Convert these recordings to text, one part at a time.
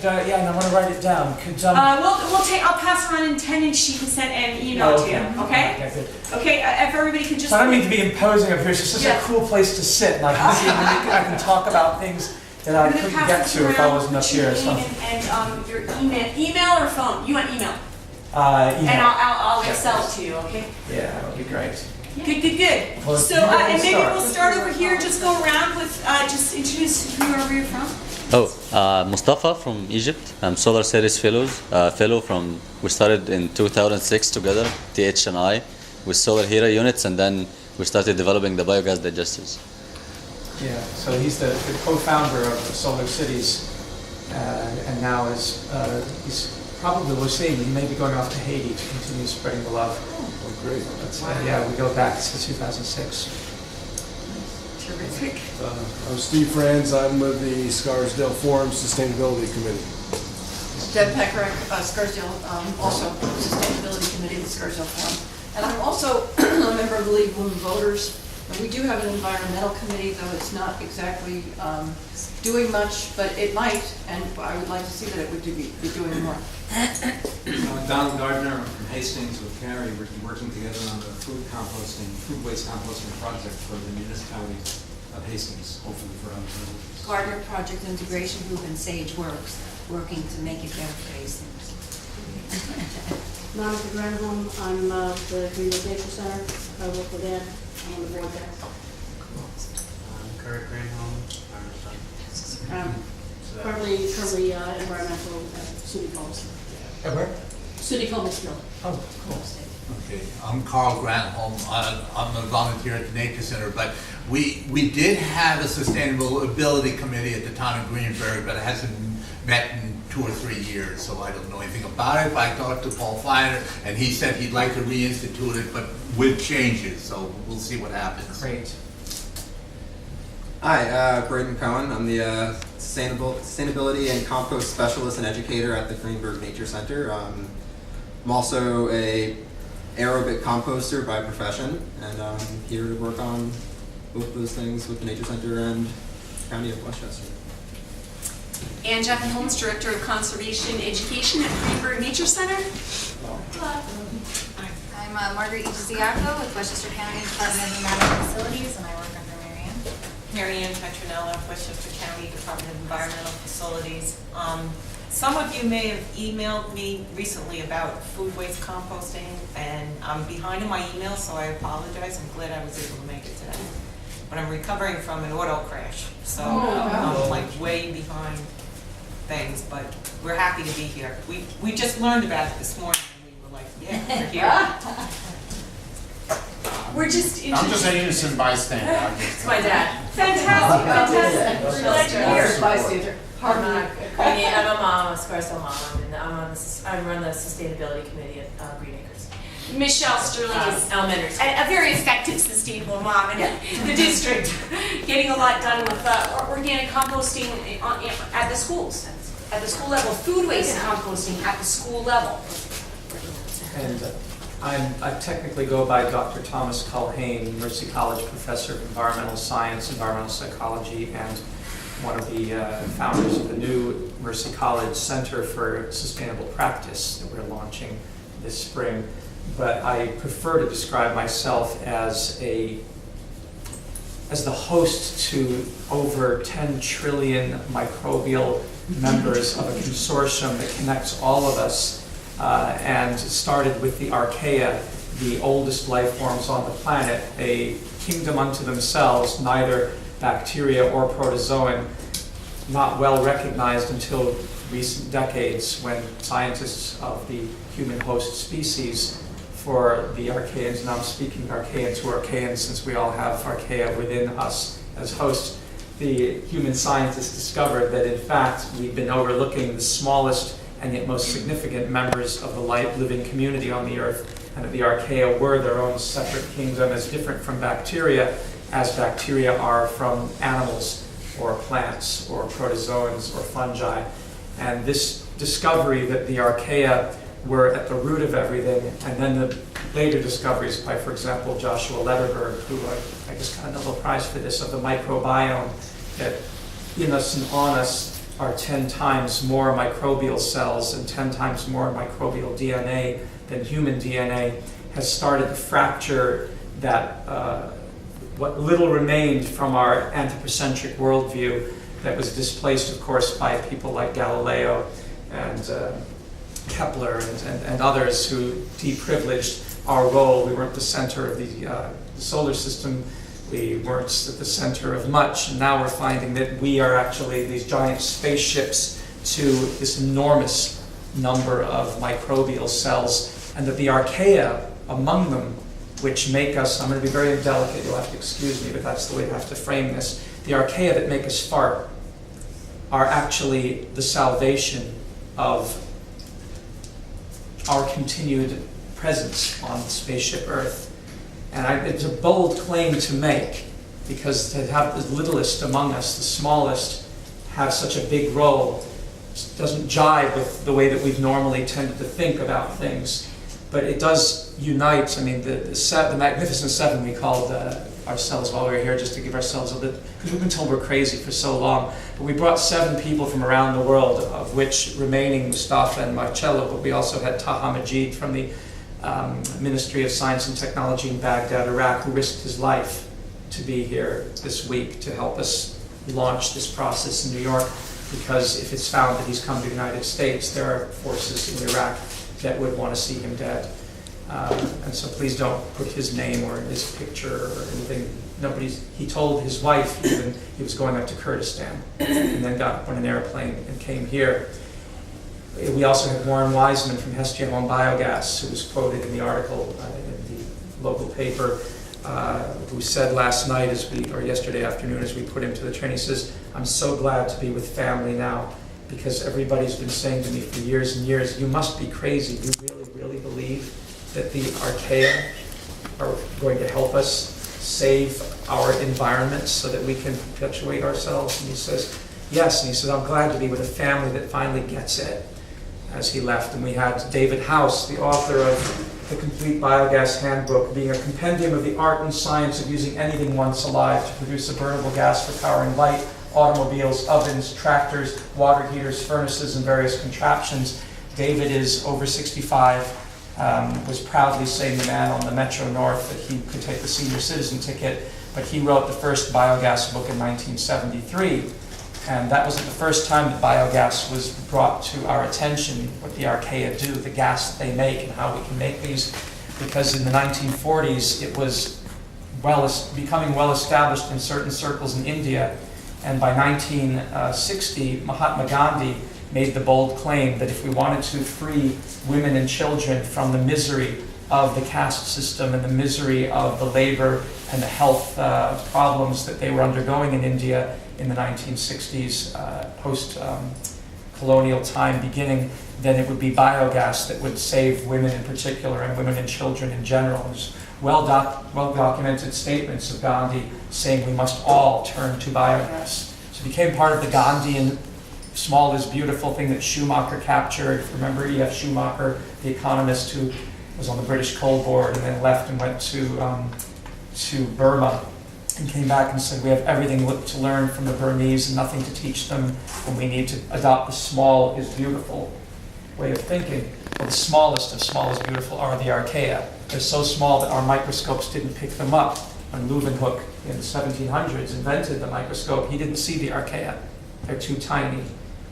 yeah, and I want to write it down. Could, I'll pass around a 10-inch sheet and send an email to you, okay? Okay, good. Okay, if everybody could just... So I don't mean to be imposing up here, it's just such a cool place to sit, and I can see, I can talk about things that I couldn't get to if I wasn't up here. So. And your email or phone? You want email? Email. And I'll Excel it to you, okay? Yeah, that would be great. Good. Well, So, and maybe we'll start over here, just go around with, just introduce whoever you're from. Mustafa from Egypt. I'm Solar Series fellow from, we started in 2006 together, TH and I, with solar heater units, and then we started developing the biogas digesters. Yeah, so he's the co-founder of Solar Cities, and now he's probably, we're seeing, he may be going off to Haiti to continue spreading the love. Oh, great. Yeah, we go back to 2006. Terrific. I'm Steve Franz. I'm with the Scarsdale Forum Sustainability Committee. Deb Peckerick, Scarsdale, also Sustainability Committee of the Scarsdale Forum. And I'm also a member of the League of Women Voters. And we do have an environmental committee, though it's not exactly doing much, but it might, and I would like to see that it would be doing more. Donald Gardner from Hastings with Carrie. We're working together on the food waste composting project for the municipality of Hastings, hopefully for other villages. Gardner Project Integration Group and Sage Works, working to make it better for Hastings. Monica Granholm, I'm the Greenwood Nature Center. I work with Ed. I'm on the board there. Kurt Granholm, Currently environmental City College. At where? City College still. Oh, cool. Okay, I'm Carl Granholm. I'm a volunteer at the Nature Center, but we did have a sustainability committee at the town of Greensburg, but it hasn't met in 2 or 3 years, so I don't know anything about it. But I talked to Paul Feiner, and he said he'd like to reinstitute it, but with changes, so we'll see what happens. Great. Hi, Braden Cohen. I'm the Sustainability and Compost Specialist and Educator at the Greenberg Nature Center. I'm also a aerobic composter by profession, and I'm here to work on both those things with the Nature Center and County of Westchester. And Jackie Holmes, Director of Conservation Education at Greenberg Nature Center. Hello. I'm Margaret Ichisiaco with Westchester County Department of Environmental Facilities, and I work under Marianne. Marianne Petronella, Westchester County Department of Environmental Facilities. Some of you may have emailed me recently about food waste composting, and I'm behind in my email, so I apologize. I'm glad I was able to make it today. But I'm recovering from an auto crash, so I'm like way behind things, but we're happy to be here. We just learned about it this morning, and we were like, yeah, we're here. We're just I'm just an innocent bystander. It's my dad. Fantastic. We're glad you're here. Bystander. I'm a mom, a Scarsdale mom, and I run the sustainability committee at Green Acres. Michelle Sterling is elementary school. a very effective sustainable mom in the district, getting a lot done with organic composting at the schools, at the school level, food waste composting at the school level. And I technically go by Dr. Thomas Culhane, Mercy College Professor of Environmental Science, Environmental Psychology, and one of the founders of the new Mercy College Center for Sustainable Practice that we're launching this spring. But I prefer to describe myself as the host to over 10 trillion microbial members of a consortium that connects all of us, and started with the archaea, the oldest life forms on the planet, a kingdom unto themselves, neither bacteria or protozoan, not well recognized until recent decades when scientists of the human host species for the archaeans, and I'm speaking archaeans who are archaeans since we all have archaea within us as hosts, the human scientists discovered that in fact we've been overlooking the smallest and yet most significant members of the living community on the earth, and that the archaea were their own separate kingdom, as different from bacteria as bacteria are from animals or plants or protozoans or fungi. And this discovery that the archaea were at the root of everything, and then the later discoveries by, for example, Joshua Lederberg, who I just got a Nobel Prize for this, of the microbiome, that in us and on us are 10 times more microbial cells and 10 times more microbial DNA than human DNA, has started to fracture that what little remained from our anthropocentric worldview that was displaced, of course, by people like Galileo and Kepler and others who deprivileged our role. We weren't the center of the solar system. We weren't at the center of much. And now we're finding that we are actually these giant spaceships to this enormous number of microbial cells, and that the archaea among them, which make us, I'm going to be very delicate, you'll have to excuse me, but that's the way I have to frame this. The archaea that make us fart are actually the salvation of our continued presence on spaceship Earth. And it's a bold claim to make, because to have the littlest among us, the smallest, have such a big role doesn't jive with the way that we've normally tended to think about things. But it does unite. I mean, the Magnificent Seven, we called ourselves while we were here, just to give ourselves a bit, because we've been told we're crazy for so long. But we brought 7 people from around the world, of which remaining Mustafa and Marcello, but we also had Taha Majid from the Ministry of Science and Technology in Baghdad, Iraq, who risked his life to be here this week to help us launch this process in New York, because if it's found that he's come to the United States, there are forces in Iraq that would want to see him dead. And so please don't put his name or his picture or anything. He told his wife even he was going up to Kurdistan, and then got on an airplane and came here. We also had Warren Wiseman from Hestia Home Biogas, who was quoted in the article in the local paper, who said last night, or yesterday afternoon, as we put him to the train, he says, "I'm so glad to be with family now, because everybody's been saying to me for years and years, you must be crazy. You really, really believe that the archaea are going to help us save our environment so that we can perpetuate ourselves?" And he says, yes. And he says, "I'm glad to be with a family that finally gets it," as he left. And we had David House, the author of The Complete Biogas Handbook, being a compendium of the art and science of using anything once alive to produce a burnable gas for powering light, automobiles, ovens, tractors, water heaters, furnaces, and various contraptions. David is over 65, was proudly saying the man on the Metro North that he could take the senior citizen ticket, but he wrote the first biogas book in 1973. And that wasn't the first time that biogas was brought to our attention, what the archaea do, the gas that they make and how we can make these. Because in the 1940s, it was becoming well established in certain circles in India. And by 1960, Mahatma Gandhi made the bold claim that if we wanted to free women and children from the misery of the caste system and the misery of the labor and the health problems that they were undergoing in India in the 1960s, post-colonial time beginning, then it would be biogas that would save women in particular and women and children in general. There's well-documented statements of Gandhi saying we must all turn to biogas. So it became part of the Gandhian small is beautiful thing that Schumacher captured. Remember E.F. Schumacher, the economist who was on the British coal board and then left and went to Burma and came back and said we have everything to learn from the Burmese and nothing to teach them, and we need to adopt the small is beautiful way of thinking. Well, the smallest of small is beautiful are the archaea. They're so small that our microscopes didn't pick them up. When Leeuwenhoek in the 1700s invented the microscope, he didn't see the archaea. They're too tiny.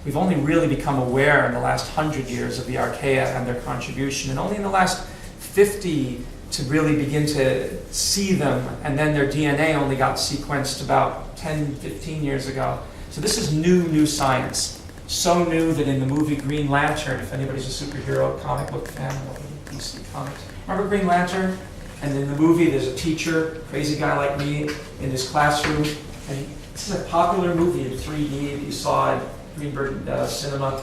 We've only really become aware in the last 100 years of the archaea and their contribution, and only in the last 50 to really begin to see them, and then their DNA only got sequenced about 10, 15 years ago. So this is new science. So new that in the movie Green Lantern, if anybody's a superhero comic book fan, or DC Comics, remember Green Lantern? And in the movie there's a teacher, crazy guy like me, in his classroom, and this is a popular movie in 3D that you saw at Greenberg Cinema.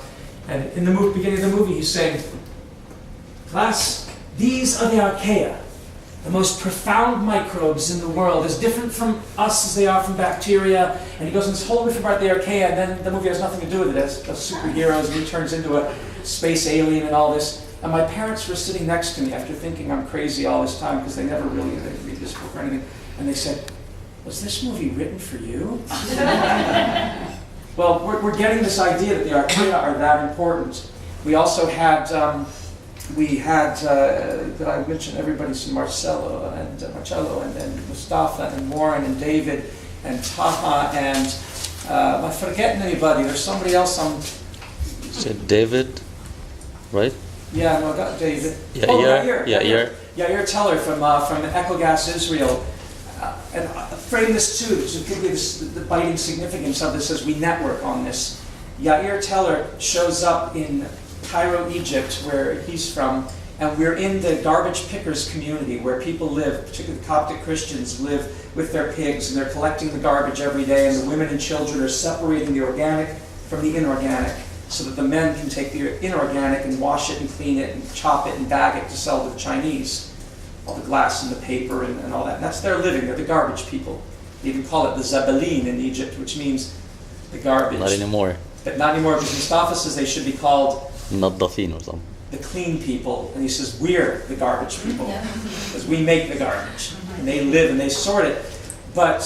And in the beginning of the movie he's saying, "Class, these are the archaea, the most profound microbes in the world, as different from us as they are from bacteria." And he goes in this whole different part of the archaea, and then the movie has nothing to do with it. It's superheroes, and he turns into a space alien and all this. And my parents were sitting next to me after thinking I'm crazy all this time, because they never really didn't read this book or anything. And they said, "Was this movie written for you?" Well, we're getting this idea that the archaea are that important. We also had, did I mention everybody? So Marcello and Mustafa and Warren and David and Taha and am I forgetting anybody? There's somebody else on. Is it David, right? Yeah, no, I got David. Yair Teller from Ecogas Israel. And frame this too, to give you the biting significance of this as we network on this. Yair Teller shows up in Cairo, Egypt, where he's from, and we're in the garbage pickers community where people live, particularly Coptic Christians, live with their pigs, and they're collecting the garbage every day, and the women and children are separating the organic from the inorganic so that the men can take the inorganic and wash it and clean it and chop it and bag it to sell to the Chinese. All the glass and the paper and all that. And that's their living. They're the garbage people. They even call it the Zebeline in Egypt, which means the garbage. Not anymore. But not anymore, because Mustafa says they should be called Nadafin or something. the clean people. And he says, we're the garbage people. Because we make the garbage. And they live and they sort it. But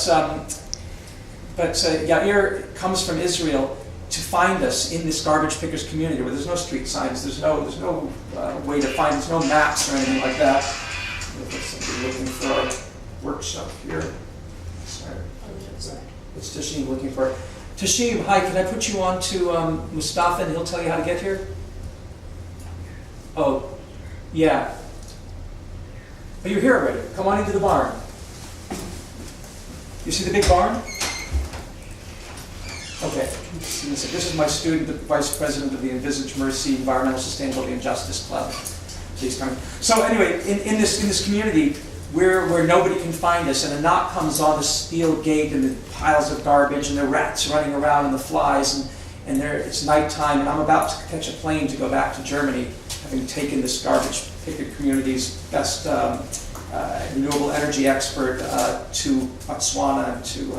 Yair comes from Israel to find us in this garbage pickers community where there's no street signs, there's no way to find, there's no maps or anything like that. Somebody looking for a workshop here. Sorry. It's Tashim looking for. Tashim, hi, can I put you on to Mustafa and he'll tell you how to get here? Oh, yeah. Oh, you're here already. Come on into the barn. You see the big barn? Okay. This is my student, the Vice President of the Envisage Mercy Environmental Sustainability and Justice Club. So anyway, in this community, where nobody can find us, and a knock comes on the steel gate, and the piles of garbage, and the rats running around, and the flies, and it's nighttime, and I'm about to catch a plane to go back to Germany, having taken this garbage picker community's best renewable energy expert to Botswana and to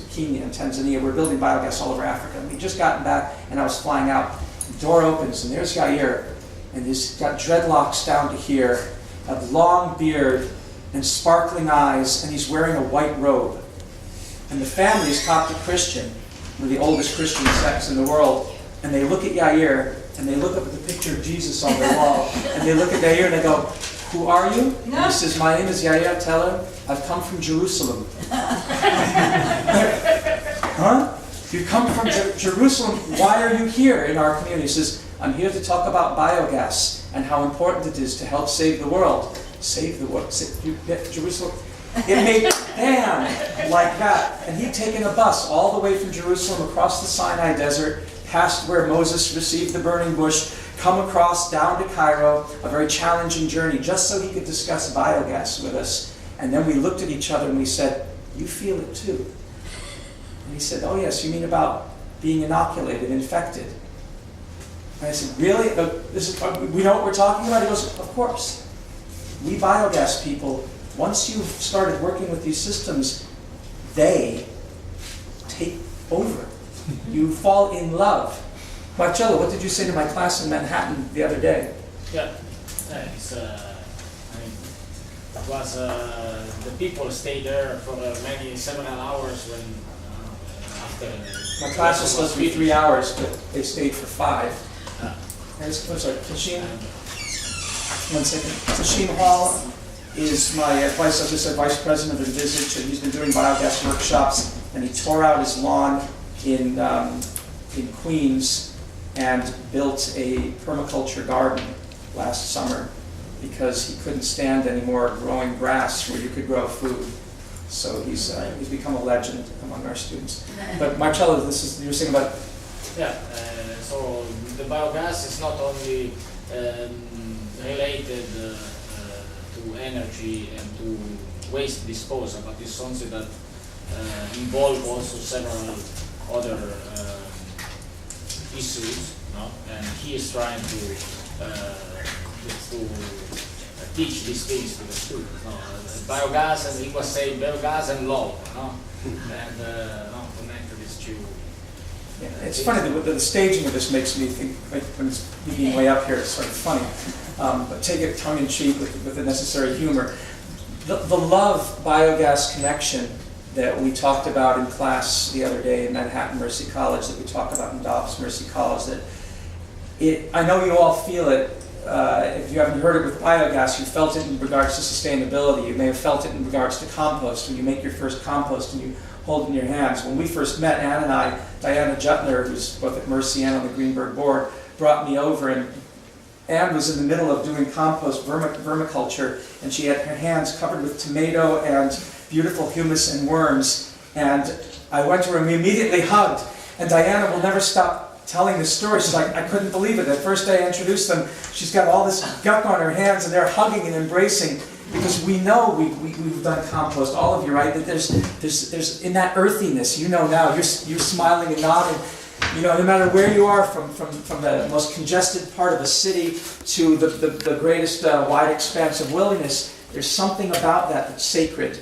Kenya and Tanzania. We're building biogas all over Africa. And we'd just gotten back, and I was flying out. The door opens, and there's Yair. And he's got dreadlocks down to here, a long beard, and sparkling eyes, and he's wearing a white robe. And the family is Coptic Christian, one of the oldest Christian sects in the world. And they look at Yair, and they look up at the picture of Jesus on their wall, and they look at Yair and they go, "Who are you?" And he says, "My name is Yair Teller. I've come from Jerusalem." Huh? You come from Jerusalem. Why are you here in our community? He says, "I'm here to talk about biogas and how important it is to help save the world." Save the world? Jerusalem? It made bam, like that. And he'd taken a bus all the way from Jerusalem across the Sinai Desert, past where Moses received the burning bush, come across down to Cairo, a very challenging journey, just so he could discuss biogas with us. And then we looked at each other and we said, "You feel it too." And he said, "Oh yes, you mean about being inoculated, infected?" And I said, "Really? We know what we're talking about?" He goes, "Of course. We biogas people, once you've started working with these systems, they take over. You fall in love." Marcello, what did you say to my class in Manhattan the other day? Yeah, it's, it was, the people stayed there for several hours when, after. My class was supposed to be 3 hours, but they stayed for 5. Tashim, one second. Tashim Hall is my vice president of Envisage, and he's been doing biogas workshops, and he tore out his lawn in Queens and built a permaculture garden last summer because he couldn't stand anymore growing grass where you could grow food. So he's become a legend among our students. But Marcello, you were saying about. Yeah. So the biogas is not only related to energy and to waste disposal, but it's something that involves also several other issues, no? And he is trying to teach these things to the students. No? Biogas, and he was saying biogas and love, no? And connect these two. Yeah, it's funny, the staging of this makes me think, like, when it's being way up here, it's sort of funny. But take it tongue-in-cheek with the necessary humor. The love biogas connection that we talked about in class the other day in Manhattan Mercy College, that we talked about in Dobbs Mercy College, that I know you all feel it. If you haven't heard it with biogas, you felt it in regards to sustainability. You may have felt it in regards to compost, when you make your first compost and you hold it in your hands. When we first met, Ann and I, Diana Jutner, who's both at Mercy and on the Greenberg board, brought me over, and Ann was in the middle of doing compost vermiculture, and she had her hands covered with tomato and beautiful humus and worms. And I went to her and we immediately hugged. And Diana will never stop telling this story. She's like, I couldn't believe it. The first day I introduced them, she's got all this gunk on her hands and they're hugging and embracing, because we know we've done compost, all of you, right? That there's in that earthiness, you know now, you're smiling and nodding. You know, no matter where you are, from the most congested part of a city to the greatest wide expanse of wilderness, there's something about that that's sacred.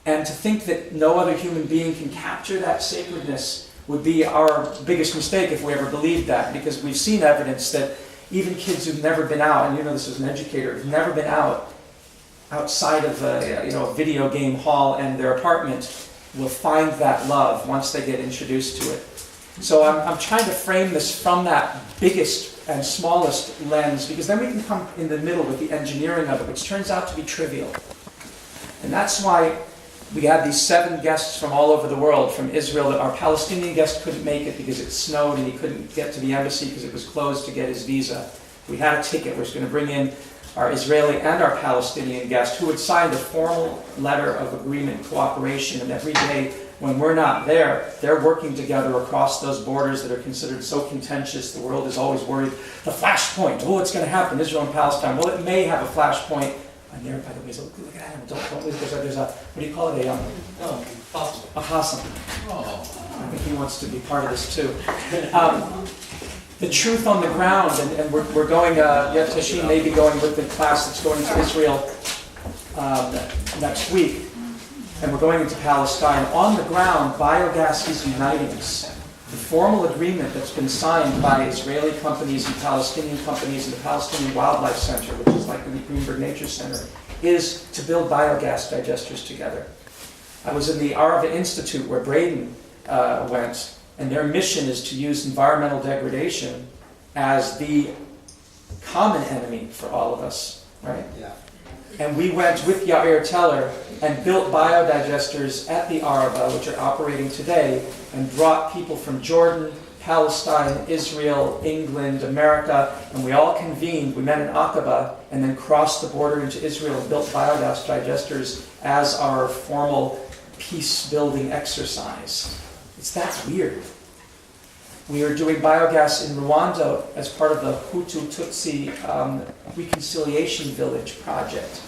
And to think that no other human being can capture that sacredness would be our biggest mistake if we ever believed that, because we've seen evidence that even kids who've never been out, and you know this as an educator, who've never been outside of a video game hall and their apartment, will find that love once they get introduced to it. So I'm trying to frame this from that biggest and smallest lens, because then we can come in the middle with the engineering of it, which turns out to be trivial. And that's why we had these 7 guests from all over the world, from Israel. Our Palestinian guest couldn't make it because it snowed and he couldn't get to the embassy because it was closed to get his visa. We had a ticket. We're going to bring in our Israeli and our Palestinian guest, who had signed a formal letter of agreement, cooperation, and every day when we're not there, they're working together across those borders that are considered so contentious. The world is always worried. The flashpoint, oh, what's going to happen, Israel and Palestine? Well, it may have a flashpoint. And there, by the way, so look at him. Don't lose. There's a, what do you call it? A Hassan. Oh. I think he wants to be part of this too. The truth on the ground, and we're going, Yev Tashim may be going with the class that's going to Israel next week, and we're going into Palestine. On the ground, biogas is uniting us. The formal agreement that's been signed by Israeli companies and Palestinian companies and the Palestinian Wildlife Center, which is like the Greenberg Nature Center, is to build biogas digesters together. I was in the Arava Institute where Braden went, and their mission is to use environmental degradation as the common enemy for all of us, right? Yeah. And we went with Yair Teller and built biodigesters at the Arava, which are operating today, and brought people from Jordan, Palestine, Israel, England, America, and we all convened. We met in Aqaba and then crossed the border into Israel and built biogas digesters as our formal peace-building exercise. It's that weird. We are doing biogas in Rwanda as part of the Hutu-Tutsi Reconciliation Village project.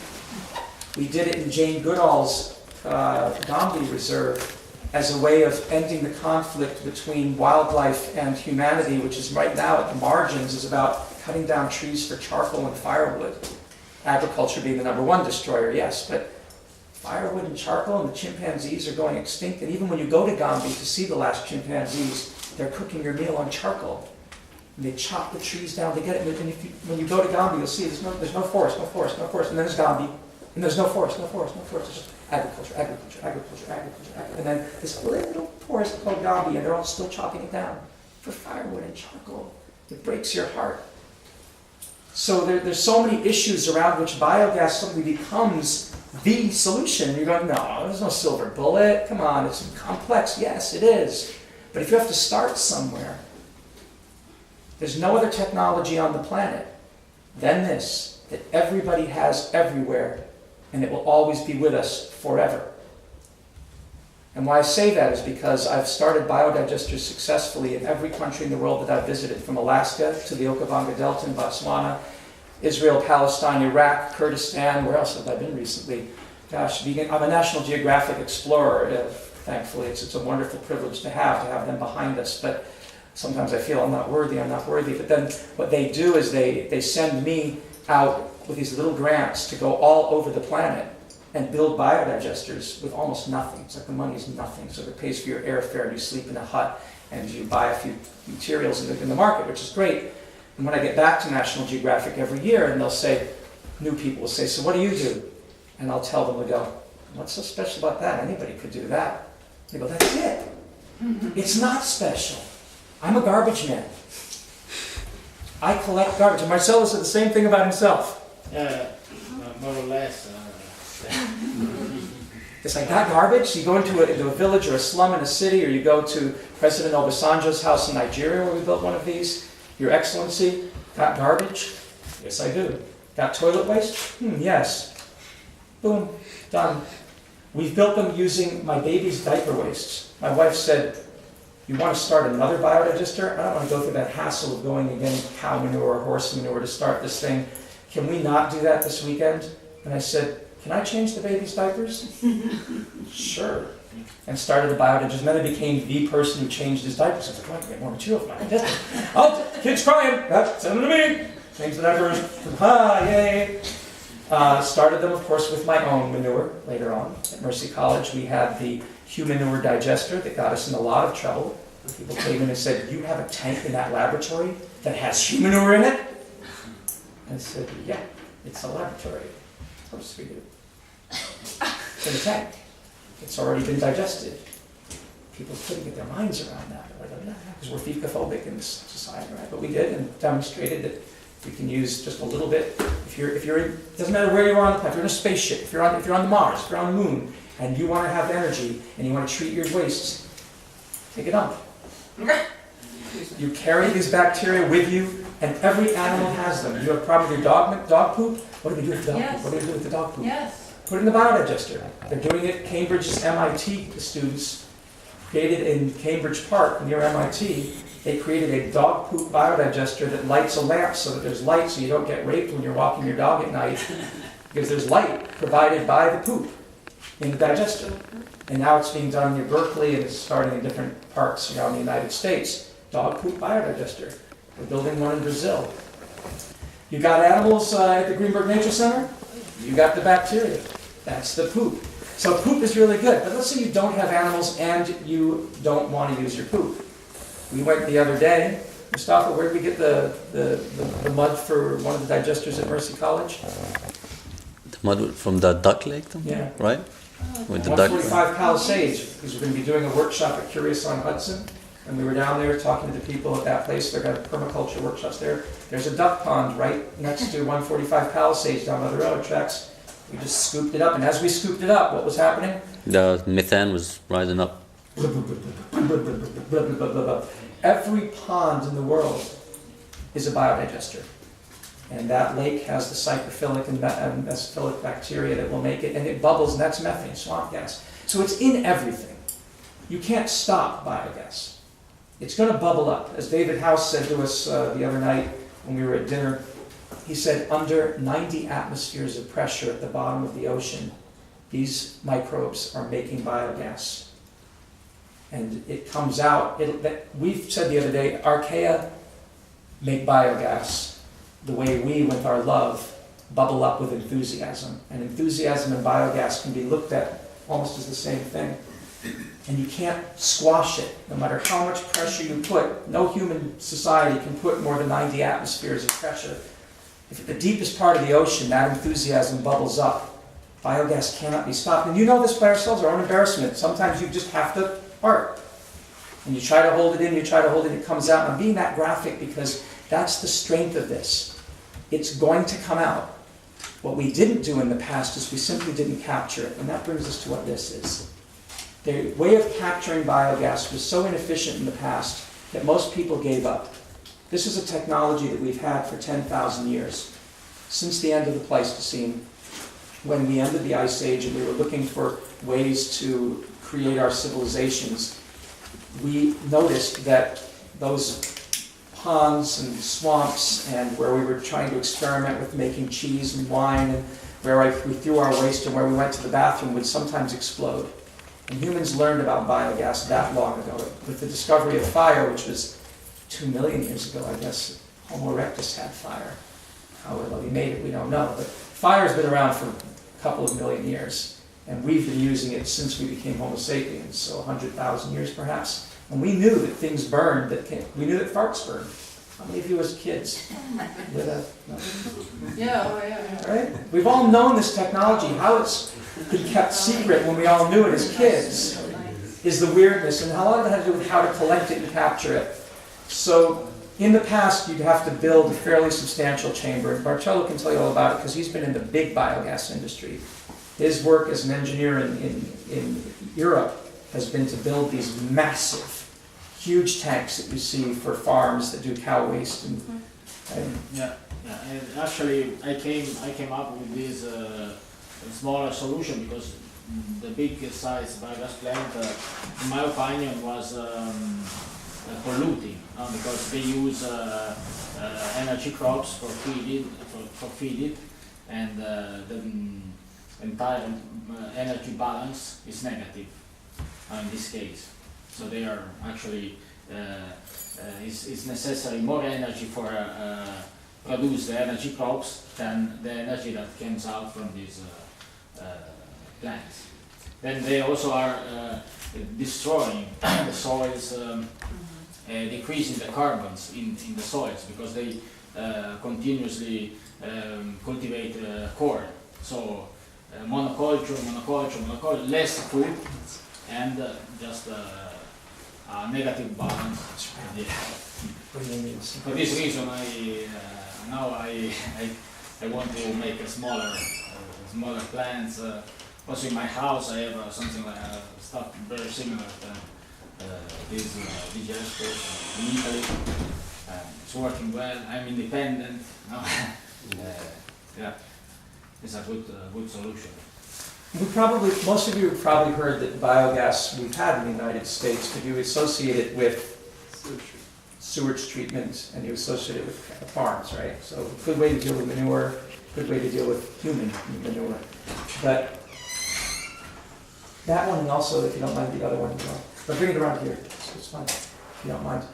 We did it in Jane Goodall's Gombe Reserve as a way of ending the conflict between wildlife and humanity, which is right now at the margins, is about cutting down trees for charcoal and firewood. Agriculture being the #1 destroyer, yes, but firewood and charcoal, and the chimpanzees are going extinct. And even when you go to Gombe to see the last chimpanzees, they're cooking your meal on charcoal. And they chop the trees down, they get it, and when you go to Gombe, you'll see there's no forest, and then there's Gombe, and there's no forest, it's just agriculture, and then this little forest called Gombe, and they're all still chopping it down for firewood and charcoal. It breaks your heart. So there's so many issues around which biogas suddenly becomes the solution. You're going, no, there's no silver bullet, come on, it's complex, yes, it is. But if you have to start somewhere, there's no other technology on the planet than this, that everybody has everywhere, and it will always be with us forever. And why I say that is because I've started biodigesters successfully in every country in the world that I've visited, from Alaska to the Okavango Delta in Botswana, Israel, Palestine, Iraq, Kurdistan. Where else have I been recently? Gosh, I'm a National Geographic explorer. Thankfully, it's a wonderful privilege to have them behind us. But sometimes I feel I'm not worthy. But then what they do is they send me out with these little grants to go all over the planet and build biodigesters with almost nothing. It's like the money's nothing. So it pays for your airfare, and you sleep in a hut, and you buy a few materials in the market, which is great. And when I get back to National Geographic every year, and they'll say, new people will say, so what do you do? And I'll tell them to go, What's so special about that? Anybody could do that. They go, that's it. It's not special. I'm a garbage man. I collect garbage. And Marcelo said the same thing about himself. More or less. It's like, got garbage? You go into a village or a slum in a city, or you go to President Obasanjo's house in Nigeria where we built one of these. Your Excellency, got garbage? Yes, I do. Got toilet waste? Yes. Boom. Done. We've built them using my baby's diaper wastes. My wife said, you want to start another biodigester? I don't want to go through that hassle of going and getting cow manure or horse manure to start this thing. Can we not do that this weekend? And I said, can I change the baby's diapers? Sure. And started the biodigester. And then I became the person who changed his diapers. I was like, I can get more material for my digestion. Oh, kid's crying. Send them to me. Change the diapers. Ha, yay. Started them, of course, with my own manure later on. At Mercy College, we had the Humanure digester that got us in a lot of trouble. People came in and said, you have a tank in that laboratory that has Humanure in it? I said, yeah, it's a laboratory. Of course we do. It's in a tank. It's already been digested. People couldn't get their minds around that. Because we're fecophobic in this society, right? But we did and demonstrated that we can use just a little bit. If you're in, it doesn't matter where you are on the planet. If you're in a spaceship, if you're on the Mars, if you're on the moon, and you want to have energy and you want to treat your wastes, take a dump. You carry these bacteria with you, and every animal has them. You have a problem with your dog poop? What do we do with the dog poop? What do we do with the dog poop? Yes. Put it in the biodigester. They're doing it. Cambridge's MIT students created in Cambridge Park near MIT. They created a dog poop biodigester that lights a lamp so that there's light so you don't get raped when you're walking your dog at night because there's light provided by the poop in the digester. And now it's being done near Berkeley and it's starting in different parks around the United States. Dog poop biodigester. We're building one in Brazil. You got animals at the Greenberg Nature Center? You got the bacteria. That's the poop. So poop is really good. But let's say you don't have animals and you don't want to use your poop. We went the other day. Mustafa, where did we get the mud for one of the digesters at Mercy College? The mud from the duck lake, Yeah. right? With the 145 Palisades, because we're going to be doing a workshop at Curious on Hudson. And we were down there talking to the people at that place. They've got permaculture workshops there. There's a duck pond right next to 145 Palisades down by the railroad tracks. We just scooped it up. And as we scooped it up, what was happening? The methane was rising up. Every pond in the world is a biodigester. And that lake has the cycrophilic and mesophilic bacteria that will make it, and it bubbles, and that's methane, swamp gas. So it's in everything. You can't stop biogas. It's going to bubble up. As David House said to us the other night when we were at dinner, he said under 90 atmospheres of pressure at the bottom of the ocean, these microbes are making biogas. And it comes out, we've said the other day, archaea make biogas the way we, with our love, bubble up with enthusiasm. And enthusiasm and biogas can be looked at almost as the same thing. And you can't squash it, no matter how much pressure you put. No human society can put more than 90 atmospheres of pressure. If at the deepest part of the ocean that enthusiasm bubbles up, biogas cannot be stopped. And you know this by ourselves, our own embarrassment. Sometimes you just have to part. And you try to hold it in, it comes out. And I'm being that graphic because that's the strength of this. It's going to come out. What we didn't do in the past is we simply didn't capture it. And that brings us to what this is. The way of capturing biogas was so inefficient in the past that most people gave up. This is a technology that we've had for 10,000 years. Since the end of the Pleistocene, when we ended the Ice Age and we were looking for ways to create our civilizations, we noticed that those ponds and swamps and where we were trying to experiment with making cheese and wine and where we threw our waste and where we went to the bathroom would sometimes explode. And humans learned about biogas that long ago. With the discovery of fire, which was 2 million years ago, I guess, Homo erectus had fire. How well he made it, we don't know. But fire's been around for a couple of million years. And we've been using it since we became Homo sapiens, so 100,000 years perhaps. And we knew that things burned, we knew that farts burned. How many of you as kids lit a... No? Yeah, oh yeah. Right? We've all known this technology, how it's he kept secret when we all knew it as kids, is the weirdness, and a lot of it had to do with how to collect it and capture it. So in the past, you'd have to build a fairly substantial chamber, and Marcello can tell you all about it because he's been in the big biogas industry. His work as an engineer in Europe has been to build these massive, huge tanks that you see for farms that do cow waste. And Yeah, and actually I came up with this smaller solution because the big size biogas plant, in my opinion, was polluting because they use energy crops for feeding, and the entire energy balance is negative in this case. So they are actually it's necessary more energy for produce the energy crops than the energy that comes out from these plants. Then they also are destroying the soils, decreasing the carbons in the soils because they continuously cultivate corn. So monoculture, less food, and just a negative balance. For this reason, I want to make a smaller plants. Also in my house, I have something like stuff very similar to this digestor in Italy. It's working well. I'm independent. Yeah, it's a good solution. Most of you have probably heard that biogas we've had in the United States, but you associate it with sewage treatment and you associate it with farms, right? So good way to deal with manure, good way to deal with human manure. But that one, and also, if you don't mind, the other one, but bring it around here, so it's fine, if you don't mind.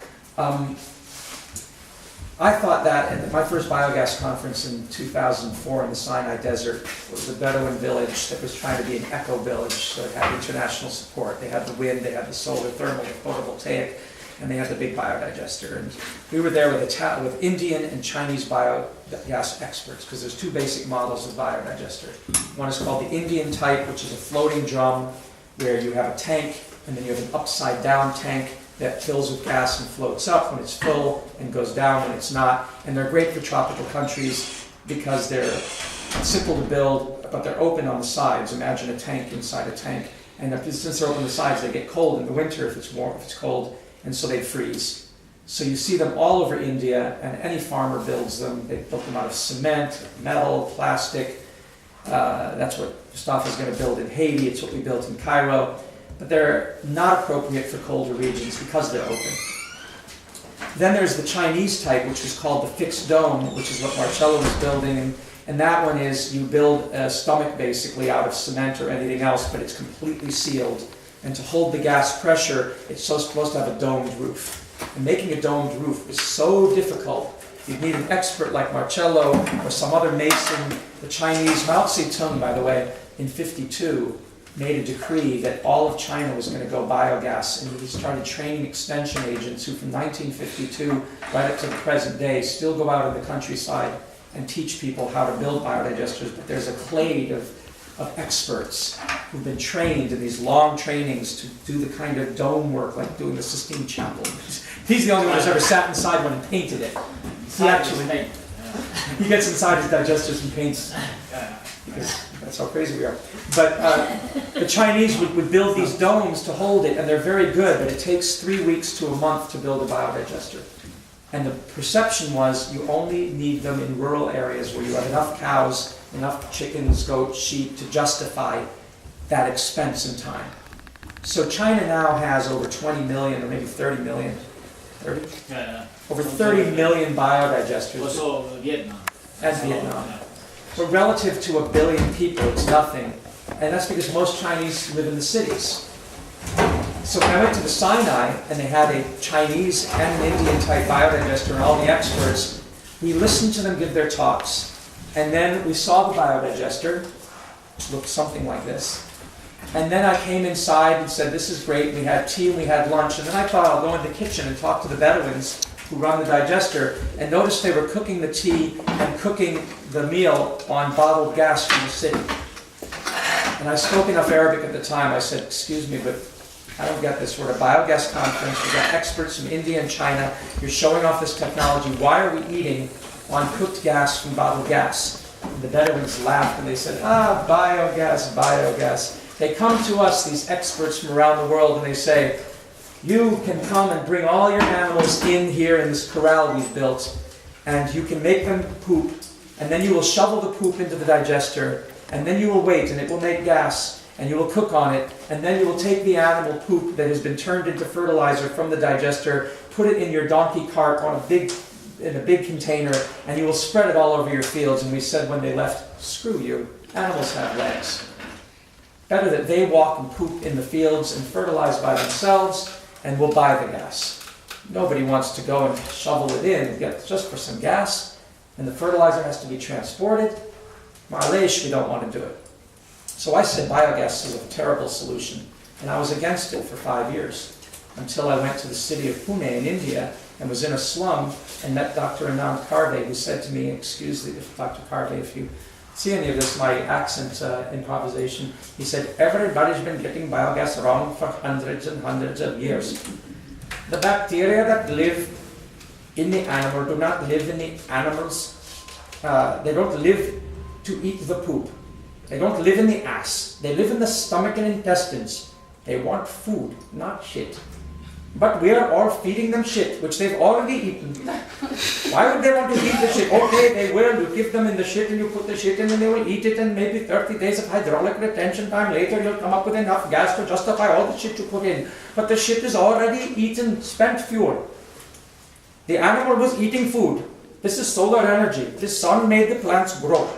I thought that at my first biogas conference in 2004 in the Sinai Desert was a Bedouin village that was trying to be an eco village, so it had international support. They had the wind, they had the solar thermal, the photovoltaic, and they had the big biodigester. And we were there with Indian and Chinese biogas experts, because there's two basic models of biodigester. One is called the Indian type, which is a floating drum where you have a tank, and then you have an upside down tank that fills with gas and floats up when it's full and goes down when it's not. And they're great for tropical countries because they're simple to build, but they're open on the sides. Imagine a tank inside a tank. And since they're open on the sides, they get cold in the winter if it's warm, if it's cold, and so they freeze. So you see them all over India, and any farmer builds them. They built them out of cement, metal, plastic. That's what Mustafa's going to build in Haiti. It's what we built in Cairo. But they're not appropriate for colder regions because they're open. Then there's the Chinese type, which is called the fixed dome, which is what Marcello was building. And that one is you build a stomach basically out of cement or anything else, but it's completely sealed. And to hold the gas pressure, it's supposed to have a domed roof. And making a domed roof is so difficult. You'd need an expert like Marcello or some other mason. The Chinese, Mao Zedong, by the way, in '52, made a decree that all of China was going to go biogas, and he started training extension agents who from 1952 right up to the present day still go out in the countryside and teach people how to build biodigesters. But there's a clade of experts who've been trained in these long trainings to do the kind of dome work like doing the Sistine Chapel. He's the only one who's ever sat inside one and painted it. He actually he gets inside his digesters and paints. Because that's how crazy we are. But the Chinese would build these domes to hold it, and they're very good, but it takes 3 weeks to a month to build a biodigester. And the perception was you only need them in rural areas where you have enough cows, enough chickens, goats, sheep to justify that expense and time. So China now has over 20 million, or maybe 30 million. 30? Over 30 million biodigesters. Also Vietnam. And Vietnam. But relative to 1 billion people, it's nothing. And that's because most Chinese live in the cities. So when I went to the Sinai, and they had a Chinese and an Indian type biodigester and all the experts, we listened to them give their talks. And then we saw the biodigester, which looked something like this. And then I came inside and said, this is great. We had tea and we had lunch. And then I thought I'll go in the kitchen and talk to the Bedouins who run the digester, and noticed they were cooking the tea and cooking the meal on bottled gas from the city. And And I spoke enough Arabic at the time, I said, excuse me, but I don't get this. We're at a biogas conference, we've got experts from India and China, you're showing off this technology, why are we eating on cooked gas from bottled gas? And the Bedouins laughed and they said, biogas, biogas. They come to us, these experts from around the world, and they say, you can come and bring all your animals in here in this corral we've built, and you can make them poop, and then you will shovel the poop into the digester, and then you will wait, and it will make gas, and you will cook on it, and then you will take the animal poop that has been turned into fertilizer from the digester, put it in your donkey cart in a big container, and you will spread it all over your fields. And we said when they left, screw you, animals have legs. Better that they walk and poop in the fields and fertilize by themselves, and we'll buy the gas. Nobody wants to go and shovel it in just for some gas, and the fertilizer has to be transported. Ma'alesh, we don't want to do it. So I said biogas is a terrible solution, and I was against it for 5 years, until I went to the city of Pune in India and was in a slum and met Dr. Anand Karve, who said to me, excuse me, Dr. Karve, if you see any of this, my accent improvisation, he said, everybody's been getting biogas wrong for hundreds and hundreds of years. The bacteria that live in the animal do not live in the animals. They don't live to eat the poop. They don't live in the ass. They live in the stomach and intestines. They want food, not shit. But we are all feeding them shit, which they've already eaten. Why would they want to eat the shit? Okay, they will. You give them in the shit and you put the shit in and they will eat it, and maybe 30 days of hydraulic retention time later you'll come up with enough gas to justify all the shit you put in. But the shit is already eaten, spent fuel. The animal was eating food. This is solar energy. The sun made the plants grow.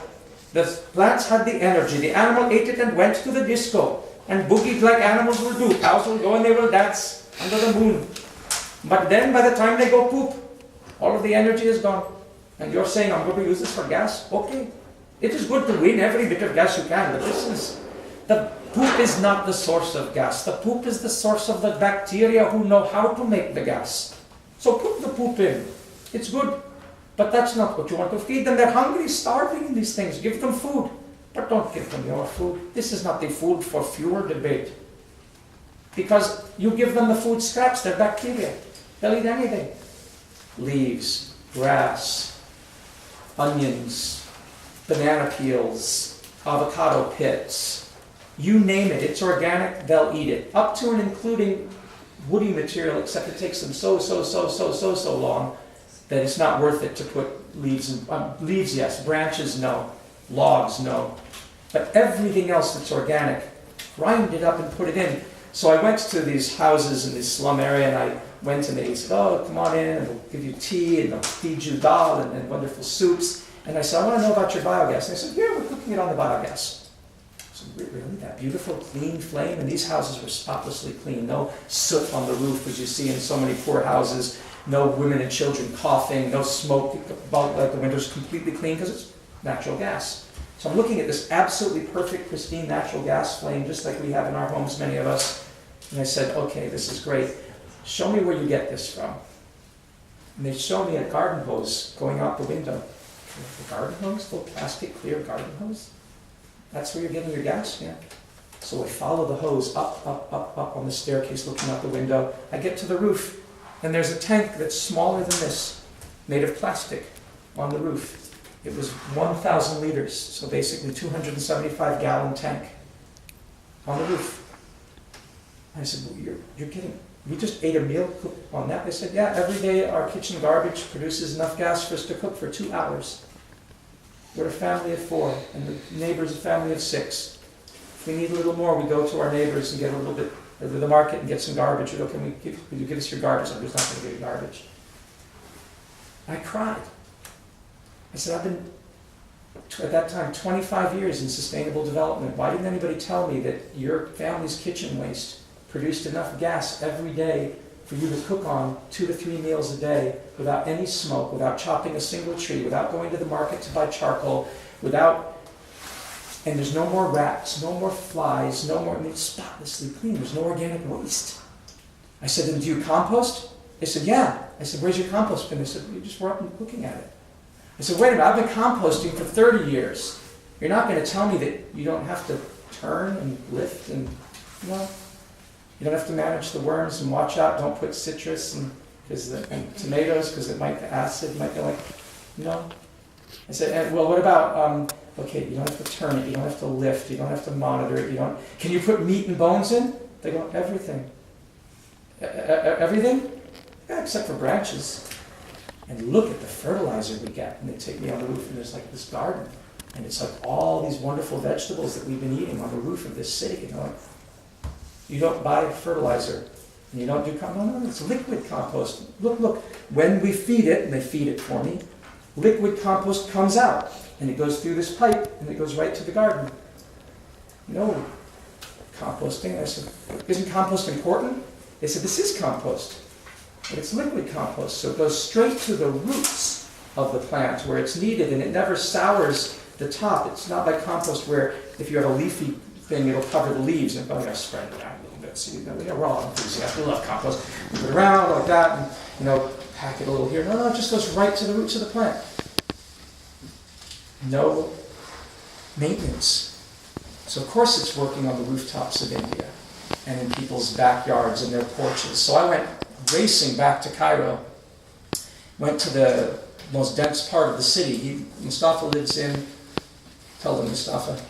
The plants had the energy. The animal ate it and went to the disco and boogied like animals will do. Cows will go and they will dance under the moon. But then by the time they go poop, all of the energy is gone. And you're saying, I'm going to use this for gas? Okay. It is good to win every bit of gas you can, but the poop is not the source of gas. The poop is the source of the bacteria who know how to make the gas. So put the poop in. It's good. But that's not what you want to feed them. They're hungry, starving in these things. Give them food. But don't give them your food. This is not the food for fuel debate. Because you give them the food scraps, they're bacteria. They'll eat anything. Leaves, grass, onions, banana peels, avocado pits. You name it, it's organic, they'll eat it. Up to and including woody material, except it takes them so long that it's not worth it to put leaves in. Leaves, yes. Branches, no. Logs, no. But everything else that's organic, grind it up and put it in. So I went to these houses in this slum area, and I went and they said, oh, come on in, and they'll give you tea, and they'll feed you dal and wonderful soups. And I said, I want to know about your biogas. And they said, yeah, we're cooking it on the biogas. I said, really? That beautiful, clean flame? And these houses were spotlessly clean. No soot on the roof, as you see in so many poor houses. No women and children coughing. No smoke. Like the winter's completely clean because it's natural gas. So I'm looking at this absolutely perfect, pristine natural gas flame, just like we have in our homes, many of us. And I said, okay, this is great. Show me where you get this from. And they show me a garden hose going out the window. The garden hose? Little plastic, clear garden hose? That's where you're getting your gas? Yeah. So I follow the hose up on the staircase, looking out the window. I get to the roof, and there's a tank that's smaller than this, made of plastic, on the roof. It was 1,000 liters, so basically 275-gallon tank on the roof. I said, well, you're kidding. You just ate a meal cooked on that? They said, yeah, every day our kitchen garbage produces enough gas for us to cook for 2 hours. We're a family of 4, and the neighbor's a family of 6. If we need a little more, we go to our neighbors and get a little bit, or to the market and get some garbage. We go, will you give us your garbage? I'm just not going to give you garbage. I cried. I said, I've been, at that time, 25 years in sustainable development. Why didn't anybody tell me that your family's kitchen waste produced enough gas every day for you to cook on 2 to 3 meals a day without any smoke, without chopping a single tree, without going to the market to buy charcoal, and there's no more rats, no more flies, no more, it's spotlessly clean, there's no organic waste. I said, then do you compost? They said, yeah. I said, where's your compost bin? They said, you just weren't looking at it. I said, wait a minute, I've been composting for 30 years. You're not going to tell me that you don't have to turn and lift and, you know, you don't have to manage the worms and watch out, don't put citrus and tomatoes because it might, the acid might be like, no. I said, well, what about, okay, you don't have to turn it, you don't have to lift, you don't have to monitor it, can you put meat and bones in? They go, everything. Everything? Yeah, except for branches. And look at the fertilizer we get. And they take me on the roof and there's like this garden. And it's like all these wonderful vegetables that we've been eating on the roof of this city. You know, like, you don't buy fertilizer and you don't do compost. No, it's liquid compost. Look, when we feed it, and they feed it for me, liquid compost comes out and it goes through this pipe and it goes right to the garden. No composting. I said, isn't compost important? They said, this is compost, but it's liquid compost, so it goes straight to the roots of the plant where it's needed, and it never sours the top. It's not like compost where if you have a leafy thing, it'll cover the leaves, and I'm going to spread it around a little bit. See, we're all enthusiastic. We love compost. Move it around like that, and pack it a little here. No, it just goes right to the roots of the plant. No maintenance. So of course it's working on the rooftops of India and in people's backyards and their porches. So I went racing back to Cairo, went to the most dense part of the city. Mustafa lives in, tell them Mustafa.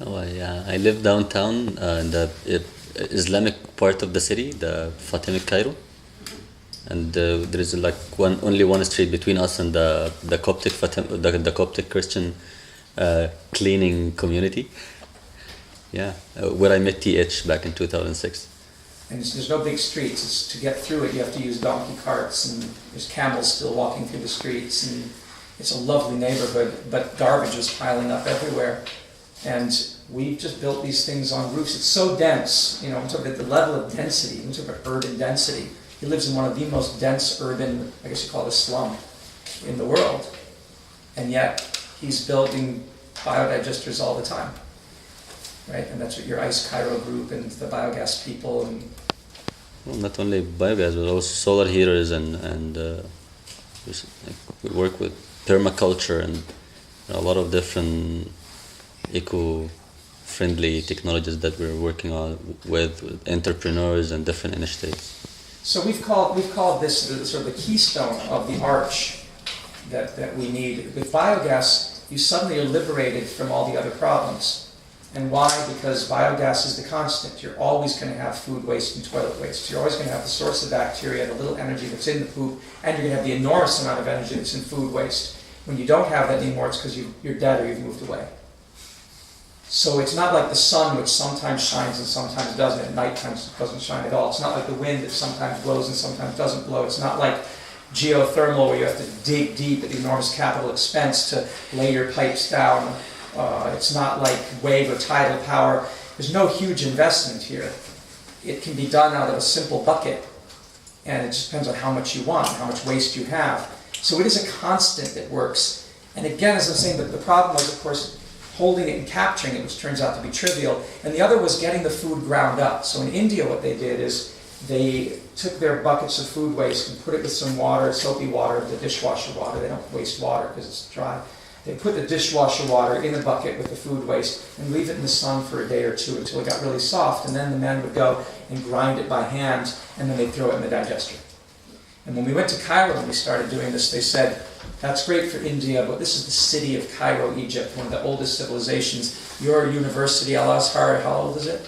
Oh, I live downtown in the Islamic part of the city, the Fatimid Cairo. And there is like only one street between us and the Coptic Christian cleaning community. Yeah, where I met TH back in 2006. And there's no big streets. It's, to get through it, you have to use donkey carts, and there's camels still walking through the streets. And it's a lovely neighborhood, but garbage is piling up everywhere. And we've just built these things on roofs. It's so dense, I'm talking about the level of density, I'm talking about urban density. He lives in one of the most dense urban, I guess you call it a slum, in the world. And yet, he's building biodigesters all the time. Right, and that's what your ICE Cairo group and the biogas people and. Well, not only biogas, but also solar heaters and we work with permaculture and a lot of different eco-friendly technologies that we're working on with entrepreneurs and different initiatives. So we've called this sort of the keystone of the arch that we need. With biogas, you suddenly are liberated from all the other problems. And why? Because biogas is the constant. You're always going to have food waste and toilet waste. You're always going to have the source of bacteria, the little energy that's in the poop, and you're going to have the enormous amount of energy that's in food waste. When you don't have that anymore, it's because you're dead or you've moved away. So it's not like the sun, which sometimes shines and sometimes doesn't. At night times it doesn't shine at all. It's not like the wind that sometimes blows and sometimes doesn't blow. It's not like geothermal where you have to dig deep at enormous capital expense to lay your pipes down. It's not like wave or tidal power. There's no huge investment here. It can be done out of a simple bucket, and it just depends on how much you want, how much waste you have. So it is a constant that works. And again, as I'm saying, the problem was, of course, holding it and capturing it, which turns out to be trivial. And the other was getting the food ground up. So in India, what they did is they took their buckets of food waste and put it with some water, soapy water, the dishwasher water. They don't waste water because it's dry. They put the dishwasher water in a bucket with the food waste and leave it in the sun for a day or two until it got really soft. And then the men would go and grind it by hand, and then they'd throw it in the digester. And when we went to Cairo and we started doing this, they said, that's great for India, but this is the city of Cairo, Egypt, one of the oldest civilizations. Your university, Al-Azhar, how old is it?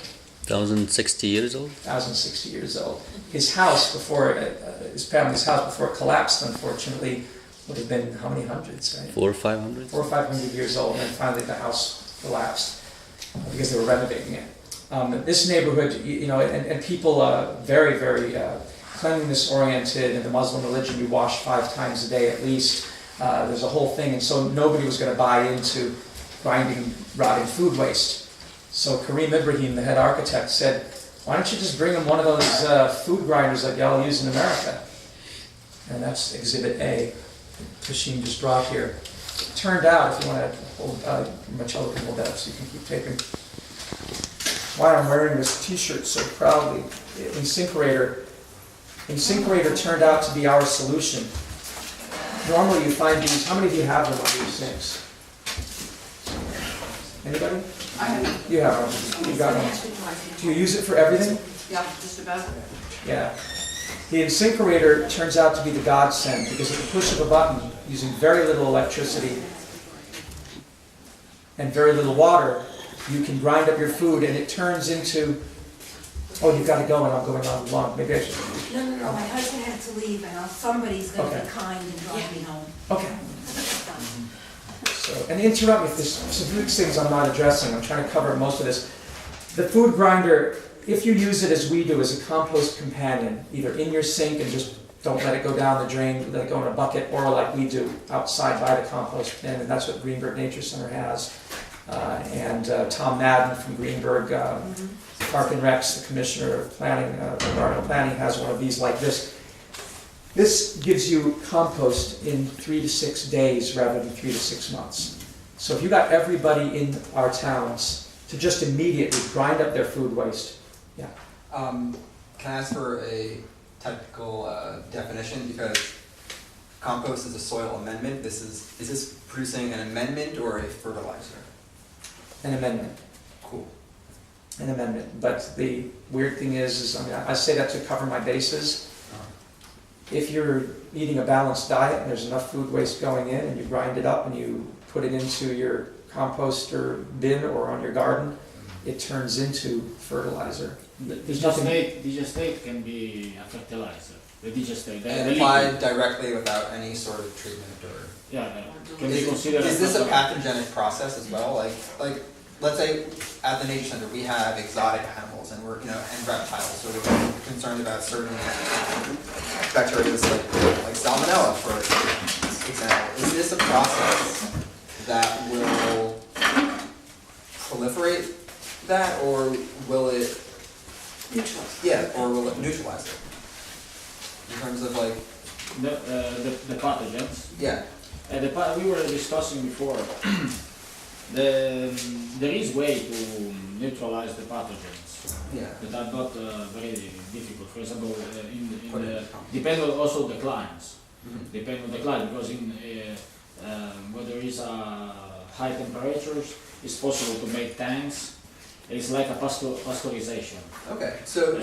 1,060 years old. 1,060 years old. His house before, his family's house before it collapsed, unfortunately, would have been how many hundreds, right? 400 or 500. 400 or 500 years old, and then finally the house collapsed because they were renovating it. This neighborhood, and people very, very cleanliness oriented. In the Muslim religion, you wash 5 times a day at least. There's a whole thing, and so nobody was going to buy into grinding rotting food waste. So Karim Ibrahim, the head architect, said, why don't you just bring them one of those food grinders like y'all use in America? And that's Exhibit A. Kashim just brought here. It turned out, if you want to hold, Marcello can hold that up so you can keep taping. Why I'm wearing this t-shirt so proudly. InSinkErator turned out to be our solution. Normally you find these, how many of you have them on these things? Anybody? I have, You have one. You got one. Do you use it for everything? yeah, just about. Yeah. The InSinkErator turns out to be the godsend because at the push of a button, using very little electricity and very little water, you can grind up your food and it turns into, oh, you've got to go and I'm going on long. Maybe I should. No, my husband had to leave and somebody's gonna Okay. be kind and drive me home. Okay. So, and interrupt me if there's some things I'm not addressing. I'm trying to cover most of this. The food grinder, if you use it as we do, as a compost companion, either in your sink and just don't let it go down the drain, let it go in a bucket, or like we do, outside by the compost bin, and that's what Greenberg Nature Center has. Tom Madden from Greenberg Park and Recs, the Commissioner of Planning, Environmental Planning, has one of these like this. This gives you compost in 3 to 6 days rather than 3 to 6 months. So if you got everybody in our towns to just immediately grind up their food waste, yeah. Can I ask for a technical definition? Because compost is a soil amendment. Is this producing an amendment or a fertilizer? An amendment. Cool. An amendment. But the weird thing is I mean, I say that to cover my bases. If you're eating a balanced diet and there's enough food waste going in and you grind it up and you put it into your composter bin or on your garden, it turns into fertilizer. There's nothing. Digestate can be a fertilizer. The digestate. And applied directly without any sort of treatment or. Yeah, can be considered. Is this a pathogenic process as well? Like, let's say at the nature center we have exotic animals and we're and reptiles, so we're concerned about certain bacteria like salmonella, for example. Is this a process that will proliferate that, or will it Neutralize. Yeah, or will it neutralize it? In terms of like the pathogens. Yeah. We were discussing before. There is way to neutralize the pathogens. Yeah. That are not very difficult. For example, depend on also the clients. Depend on the client, because where there is high temperatures, it's possible to make tanks. It's like a pasteurization. Okay, so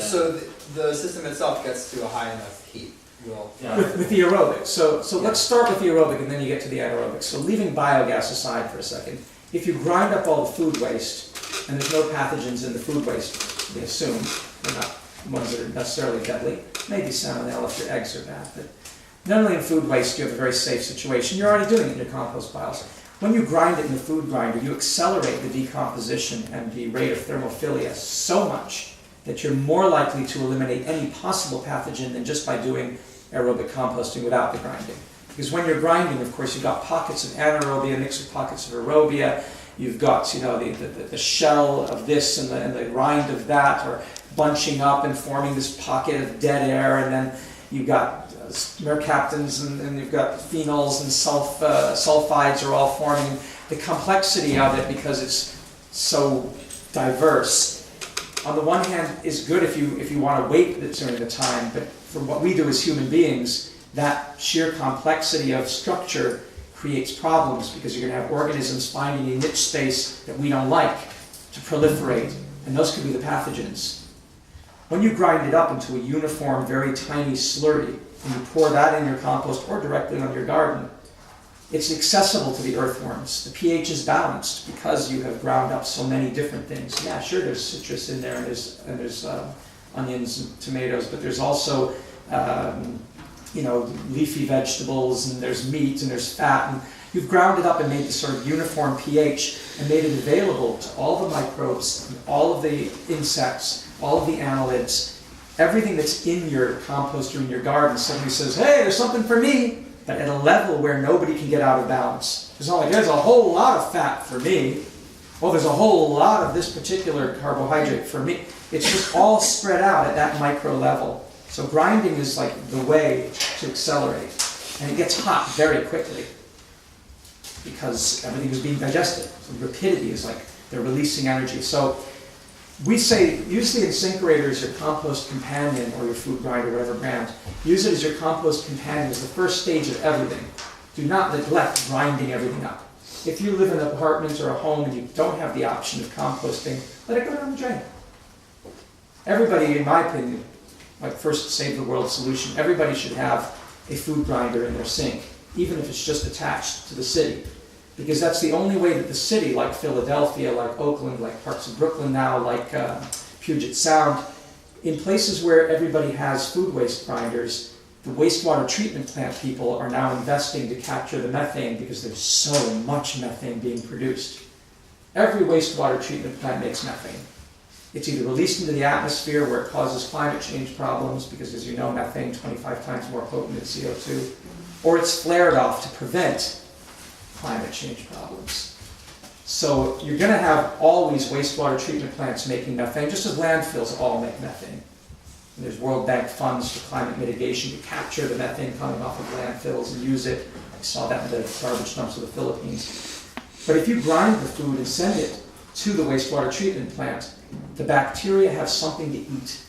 the system itself gets to a high enough heat. With the aerobic. So let's start with the aerobic and then you get to the anaerobic. So leaving biogas aside for a second, if you grind up all the food waste, and there's no pathogens in the food waste, we assume, they're not ones that are necessarily deadly, maybe salmonella if your eggs are bad, but generally in food waste you have a very safe situation. You're already doing it in your compost piles. When you grind it in the food grinder, you accelerate the decomposition and the rate of thermophilia so much that you're more likely to eliminate any possible pathogen than just by doing aerobic composting without the grinding. Because when you're grinding, of course, you've got pockets of anaerobia mixed with pockets of aerobia. You've got, the shell of this and the rind of that are bunching up and forming this pocket of dead air, and then you've got mercaptans and you've got phenols and sulfides are all forming. The complexity of it, because it's so diverse, on the one hand is good if you want to wait during the time, but for what we do as human beings, that sheer complexity of structure creates problems, because you're going to have organisms finding a niche space that we don't like to proliferate, and those could be the pathogens. When you grind it up into a uniform, very tiny slurry, and you pour that in your compost or directly on your garden, it's accessible to the earthworms. The pH is balanced because you have ground up so many different things. Yeah, sure, there's citrus in there, and there's onions and tomatoes, but there's also leafy vegetables, and there's meat, and there's fat, and you've ground it up and made this sort of uniform pH and made it available to all the microbes, and all of the insects, all of the annelids, everything that's in your compost or in your garden suddenly says, hey, there's something for me, but at a level where nobody can get out of balance. It's not like there's a whole lot of fat for me. Well, there's a whole lot of this particular carbohydrate for me. It's just all spread out at that micro level. So grinding is like the way to accelerate. And it gets hot very quickly because everything is being digested. So rapidity is like they're releasing energy. So we say use the InSinkErator as your compost companion, or your food grinder, whatever brand. Use it as your compost companion as the first stage of everything. Do not neglect grinding everything up. If you live in an apartment or a home and you don't have the option of composting, let it go down the drain. Everybody, in my opinion, like first Save the World solution, everybody should have a food grinder in their sink, even if it's just attached to the city. Because that's the only way that the city, like Philadelphia, like Oakland, like parts of Brooklyn now, like Puget Sound, in places where everybody has food waste grinders, the wastewater treatment plant people are now investing to capture the methane because there's so much methane being produced. Every wastewater treatment plant makes methane. It's either released into the atmosphere where it causes climate change problems, because as you know, methane 25 times more potent than CO2, or it's flared off to prevent climate change problems. So you're going to have always wastewater treatment plants making methane, just as landfills all make methane. And there's World Bank funds for climate mitigation to capture the methane coming off of landfills and use it. I saw that in the garbage dumps of the Philippines. But if you grind the food and send it to the wastewater treatment plant, the bacteria have something to eat.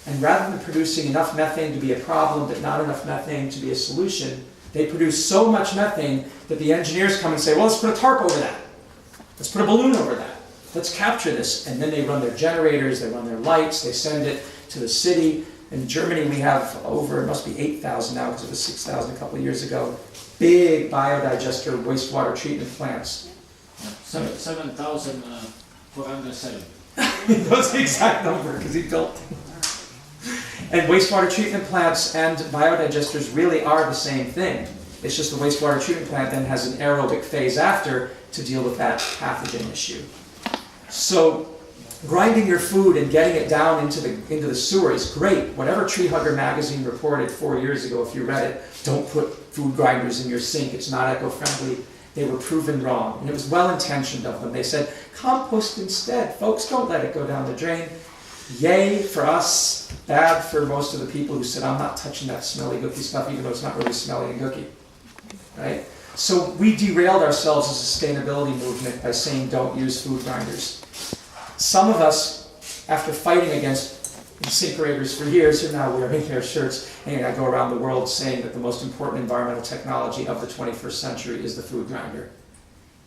And rather than producing enough methane to be a problem but not enough methane to be a solution, they produce so much methane that the engineers come and say, well, let's put a tarp over that. Let's put a balloon over that. Let's capture this. And then they run their generators, they run their lights, they send it to the city. In Germany, we have over, it must be 8,000 now because it was 6,000 a couple of years ago, big biodigester wastewater treatment plants. 7,407. That's the exact number because he built them. And wastewater treatment plants and biodigesters really are the same thing. It's just the wastewater treatment plant then has an aerobic phase after to deal with that pathogen issue. So grinding your food and getting it down into the sewer is great. Whatever Tree Hugger magazine reported 4 years ago, if you read it, don't put food grinders in your sink, it's not eco-friendly. They were proven wrong. And it was well-intentioned of them. They said, compost instead. Folks, don't let it go down the drain. Yay for us, bad for most of the people who said, I'm not touching that smelly gooky stuff, even though it's not really smelly and gooky. Right? So we derailed ourselves as a sustainability movement by saying don't use food grinders. Some of us, after fighting against incinerators for years, are now wearing their shirts, and I go around the world saying that the most important environmental technology of the 21st century is the food grinder.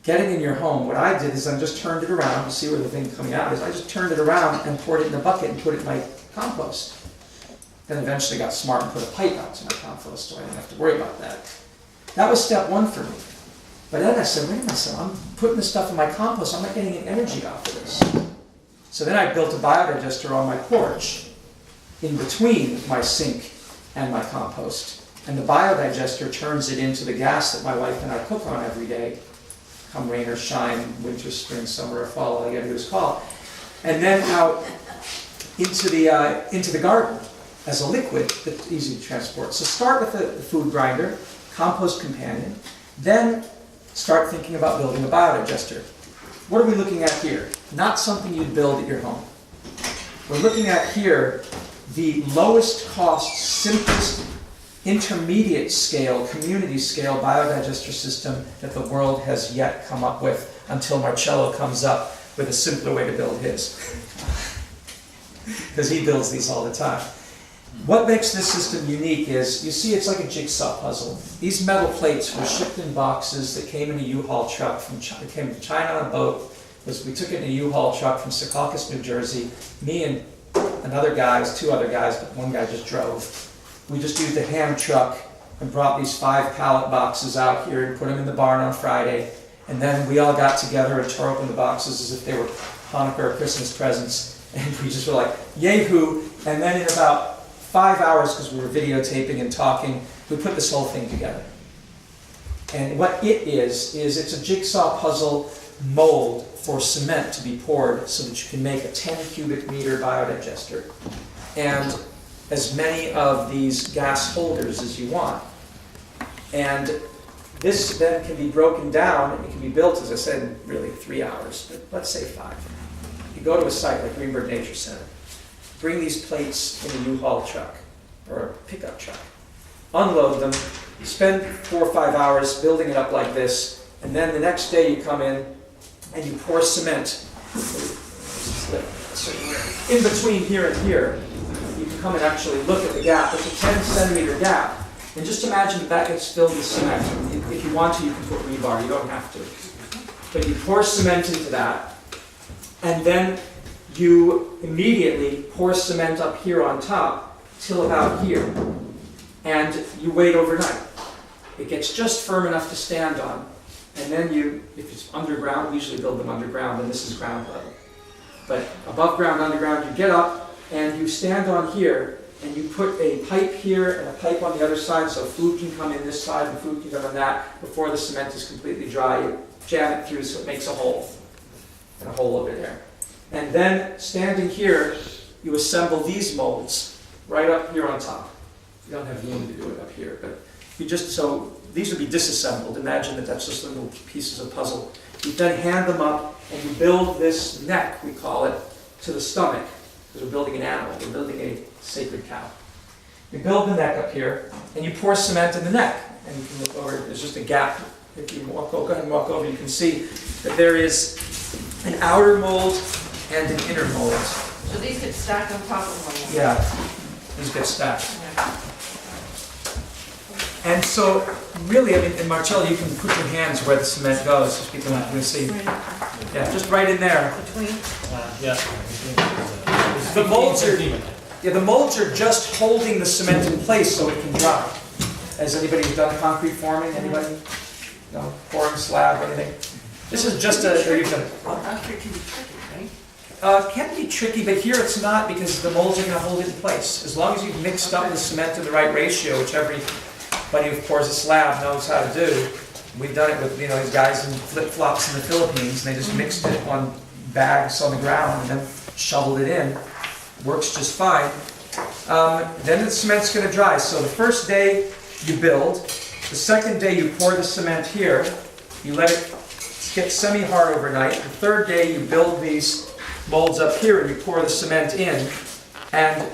Getting in your home, what I did is I just turned it around to see where the thing coming out is. I just turned it around and poured it in a bucket and put it in my compost. Then eventually got smart and put a pipe out to my compost so I didn't have to worry about that. That was step one for me. But then I said, wait a minute, I'm putting this stuff in my compost, I'm not getting any energy off of this. So then I built a biodigester on my porch in between my sink and my compost. And the biodigester turns it into the gas that my wife and I cook on every day. Come rain or shine, winter, spring, summer, or fall, all you gotta do is call. And then out into the garden as a liquid that's easy to transport. So start with the food grinder, compost companion, then start thinking about building a biodigester. What are we looking at here? Not something you'd build at your home. We're looking at here the lowest cost, simplest, intermediate scale, community scale biodigester system that the world has yet come up with until Marcello comes up with a simpler way to build his. Because he builds these all the time. What makes this system unique is, you see it's like a jigsaw puzzle. These metal plates were shipped in boxes that came in a U-Haul truck from China. It came from China on a boat. We took it in a U-Haul truck from Secaucus, New Jersey. Me and another guy, it was two other guys, but one guy just drove. We just used a hand truck and brought these 5 pallet boxes out here and put them in the barn on Friday. And then we all got together and tore open the boxes as if they were Hanukkah or Christmas presents. And we just were like, yay-hoo. And then in about 5 hours, because we were videotaping and talking, we put this whole thing together. And what it is it's a jigsaw puzzle mold for cement to be poured so that you can make a 10 cubic meter biodigester. And as many of these gas holders as you want. And this then can be broken down, and it can be built, as I said, in really 3 hours, but let's say 5. You go to a site like Greenberg Nature Center, bring these plates in a U-Haul truck, or a pickup truck, unload them, spend 4 or 5 hours building it up like this, and then the next day you come in and you pour cement in between here and here. You can come and actually look at the gap. It's a 10 centimeter gap. And just imagine that gets filled with cement. If you want to, you can put rebar. You don't have to. but you pour cement into that, and then you immediately pour cement up here on top till about here, and you wait overnight. It gets just firm enough to stand on, and then you, if it's underground, we usually build them underground, and this is ground level. But above ground, underground, you get up, and you stand on here, and you put a pipe here and a pipe on the other side, so food can come in this side and food can come on that. Before the cement is completely dry, you jam it through so it makes a hole, and a hole over there. And then, standing here, you assemble these molds right up here on top. You don't have room to do it up here, but you just, so these would be disassembled. Imagine that that's just little pieces of puzzle. You then hand them up, and you build this neck, we call it, to the stomach, because we're building an animal, we're building a sacred cow. You build the neck up here, and you pour cement in the neck. And you can look over, there's just a gap. If you walk, go ahead and walk over, you can see that there is an outer mold and an inner mold. So these get stacked on top of one another? Yeah, these get stacked. And so, really, I mean, and Marcello, you can put your hands where the cement goes, so people can see. Yeah, just right in there. The molds are, the molds are just holding the cement in place so it can dry. Has anybody done concrete forming? Anybody? No, pouring slab or anything? This is just a. Or you've done it. Concrete can be tricky, right? Can be tricky, but here it's not because the molds are going to hold it in place. As long as you've mixed up the cement in the right ratio, which everybody who pours a slab knows how to do. We've done it with these guys in flip-flops in the Philippines, and they just mixed it on bags on the ground and then shoveled it in. Works just fine. Then the cement's going to dry. So the first day you build, the second day you pour the cement here, you let it get semi-hard overnight. The third day you build these molds up here and you pour the cement in, and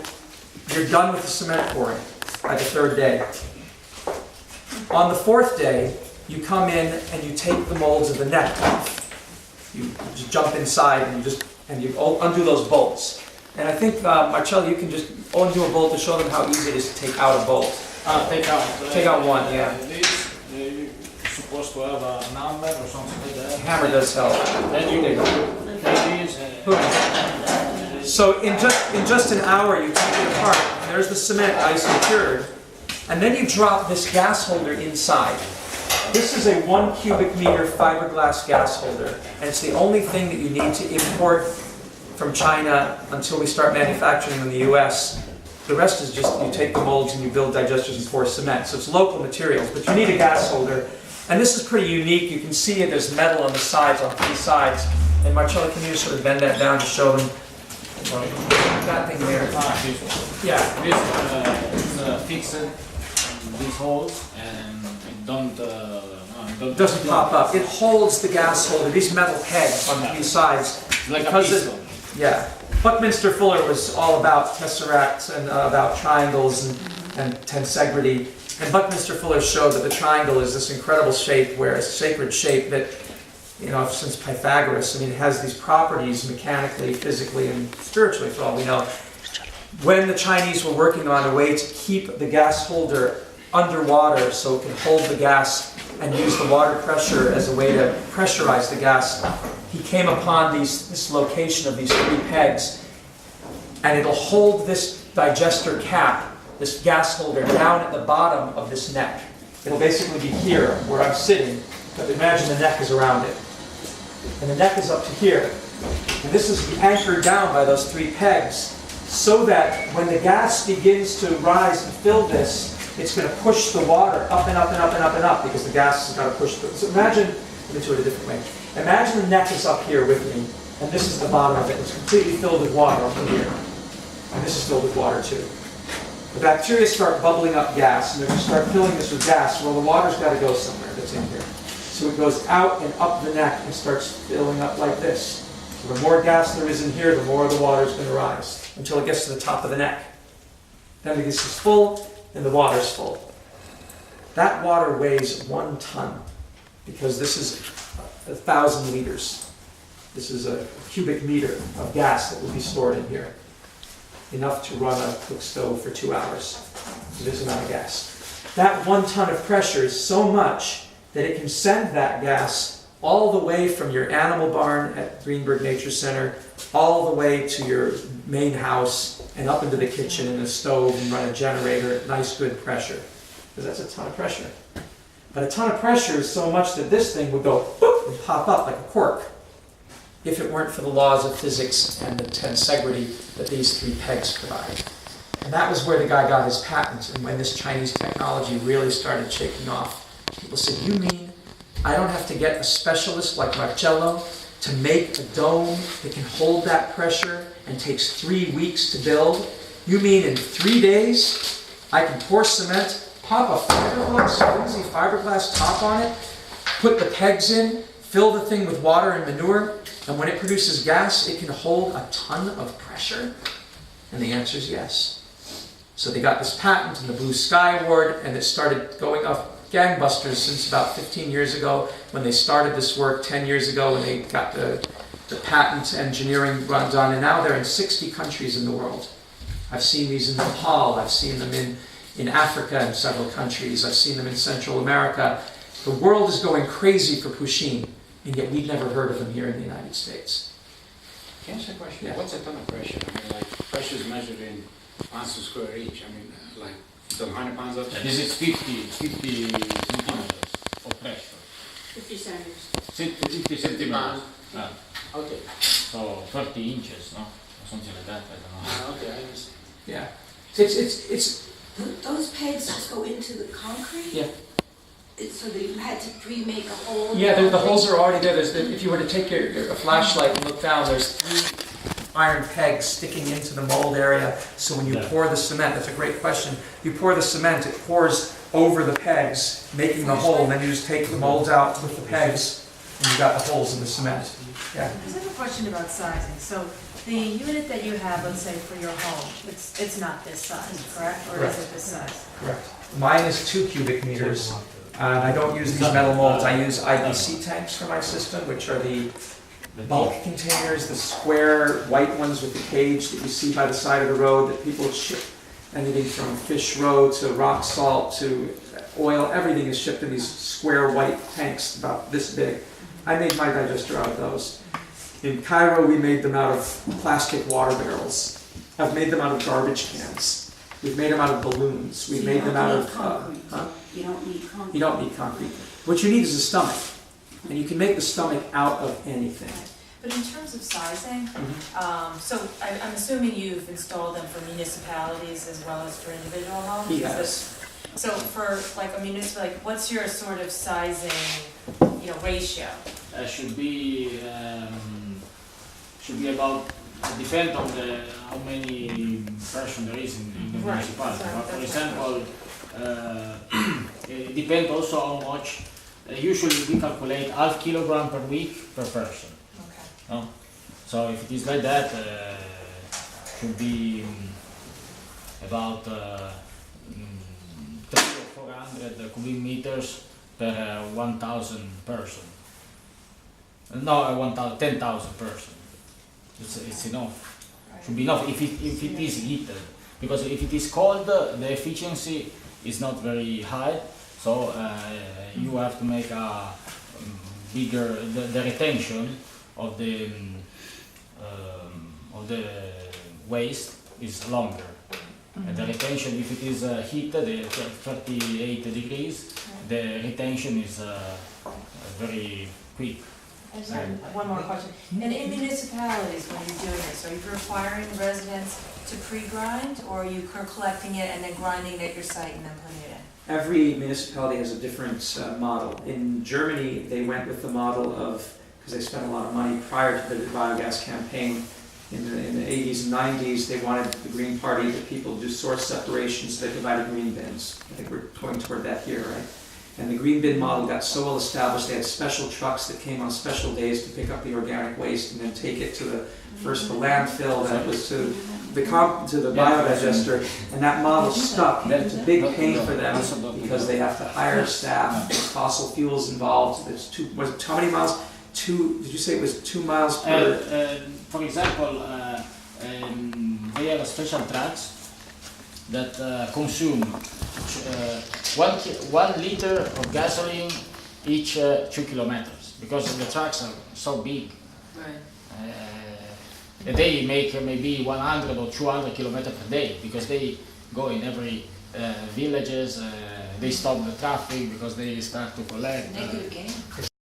you're done with the cement pouring by the third day. On the fourth day, you come in and you take the molds of the neck off. You just jump inside and you undo those bolts. And I think, Marcello, you can just undo a bolt to show them how easy it is to take out a bolt. Take out one, yeah. You're supposed to have a number or something like that. Hammer does help. Then you So in just an hour, you take it apart. There's the cement ice cured. And then you drop this gas holder inside. This is a 1 cubic meter fiberglass gas holder, and it's the only thing that you need to import from China until we start manufacturing in the US. The rest is just, you take the molds and you build digesters and pour cement. So it's local materials, but you need a gas holder. And this is pretty unique. You can see it, there's metal on the sides, on 3 sides. And Marcello, can you just sort of bend that down to show them? That thing there. Yeah. It's fixed these holes, and it doesn't pop up. It holds the gas holder, these metal pegs on these sides. Like a piston. Yeah. Buckminster Fuller was all about tesseracts and about triangles and tensegrity. And Buckminster Fuller showed that the triangle is this incredible shape, where it's a sacred shape that, since Pythagoras, it has these properties mechanically, physically, and spiritually, for all we know. When the Chinese were working on a way to keep the gas holder underwater so it can hold the gas and use the water pressure as a way to pressurize the gas, he came upon this location of these 3 pegs, and it'll hold this digester cap, this gas holder, down at the bottom of this neck. It'll basically be here where I'm sitting, but imagine the neck is around it. And the neck is up to here. And this is anchored down by those 3 pegs, so that when the gas begins to rise and fill this, it's going to push the water up and up and up and up and up, because the gas has got to push through. So imagine, let me do it a different way. Imagine the neck is up here with me, and this is the bottom of it. It's completely filled with water up in here. And this is filled with water too. The bacteria start bubbling up gas, and they're going to start filling this with gas. Well, the water's got to go somewhere that's in here. So it goes out and up the neck and starts filling up like this. So the more gas there is in here, the more the water's going to rise, until it gets to the top of the neck. Then this is full, and the water's full. That water weighs 1 ton, because this is 1,000 liters. This is a cubic meter of gas that will be stored in here. Enough to run a cook stove for 2 hours. This amount of gas. That 1 ton of pressure is so much that it can send that gas all the way from your animal barn at Greenberg Nature Center, all the way to your main house and up into the kitchen and the stove and run a generator at nice good pressure. Because that's a ton of pressure. But a ton of pressure is so much that this thing would go boop and pop up like a cork if it weren't for the laws of physics and the tensegrity that these three pegs provide. And that was where the guy got his patent. And when this Chinese technology really started shaking off, people said, you mean I don't have to get a specialist like Marcello to make a dome that can hold that pressure and takes 3 weeks to build? You mean in 3 days I can pour cement, pop a fiberglass, flimsy fiberglass top on it, put the pegs in, fill the thing with water and manure, and when it produces gas, it can hold a ton of pressure? And the answer is yes. So they got this patent and the Blue Sky Award, and it started going off gangbusters since about 15 years ago when they started this work, 10 years ago when they got the patent engineering run done, and now they're in 60 countries in the world. I've seen these in Nepal, I've seen them in Africa in several countries, I've seen them in Central America. The world is going crazy for Pusheen, and yet we've never heard of them here in the United States. Can I ask a question? Yeah. What's a ton of pressure? I mean, like, pressure is measured in pounds per square inch. I mean, like, so 100 pounds of... This is 50 centimeters of pressure. 50 centimeters. 50 centimeters. pounds. Okay. So 30 inches, no? Or something like that, I don't know. Okay, I understand. Yeah. It's Those pegs just go into the concrete? yeah. So that you had to pre-make a hole? Yeah, the holes are already there. If you were to take a flashlight and look down, there's 3 iron pegs sticking into the mold area. So when you pour the cement, that's a great question. You pour the cement, it pours over the pegs, making the hole, and then you just take the molds out with the pegs, and you've got the holes in the cement. Yeah. I have a question about sizing. So the unit that you have, let's say for your home, it's not this size, correct? Or Correct. is it this size? Correct. Mine is 2 cubic meters. And I don't use these metal molds. I use IBC tanks for my system, which are the bulk containers, the square white ones with the cage that you see by the side of the road that people ship anything from fish roe to rock salt to oil. Everything is shipped in these square white tanks about this big. I made my digester out of those. In Cairo, we made them out of plastic water barrels. I've made them out of garbage cans. We've made them out of balloons. We've made them out of... You don't need concrete. You don't need concrete. What you need is a stomach. And you can make the stomach out of anything. But in terms of sizing, so I'm assuming you've installed them for municipalities as well as for individual homes? Yes. So for like a municipal, like what's your sort of sizing, ratio? Should be about, depend on how many person there is in the Right. municipality. Sorry, But for that's example, it depends also how much. Usually we calculate half kilogram per week per person. Okay. No? So if it is like that, should be about 300 or 400 cubic meters per 1,000 person. No, 10,000 person. It's enough. Should be enough if it is heated, because if it is cold, the efficiency is not very high. So you have to make a bigger the retention of the waste is longer. And the retention, if it is heated at 38 degrees, the retention is very quick. I just have one more question. And in municipalities, when you're doing this, are you requiring residents to pre-grind, or are you collecting it and then grinding it at your site and then putting it in? Every municipality has a different model. In Germany, they went with the model of, because they spent a lot of money prior to the biogas campaign in the 80s and 90s, they wanted the Green Party, the people to do source separation, so they provided green bins. I think we're going toward that here, right? And the green bin model got so well established, they had special trucks that came on special days to pick up the organic waste and then take it to the landfill, then it was to the biodigester, and that model stuck. And it's a big pain for them because they have to hire staff, there's fossil fuels involved. There's how many miles? Did you say it was 2 miles per? For example, they have special trucks that consume 1 liter of gasoline each 2 kilometers, because the trucks are so big. Right. They make maybe 100 or 200 kilometers per day, because they go in every villages, they stop the traffic because they start to collect. Negative gain.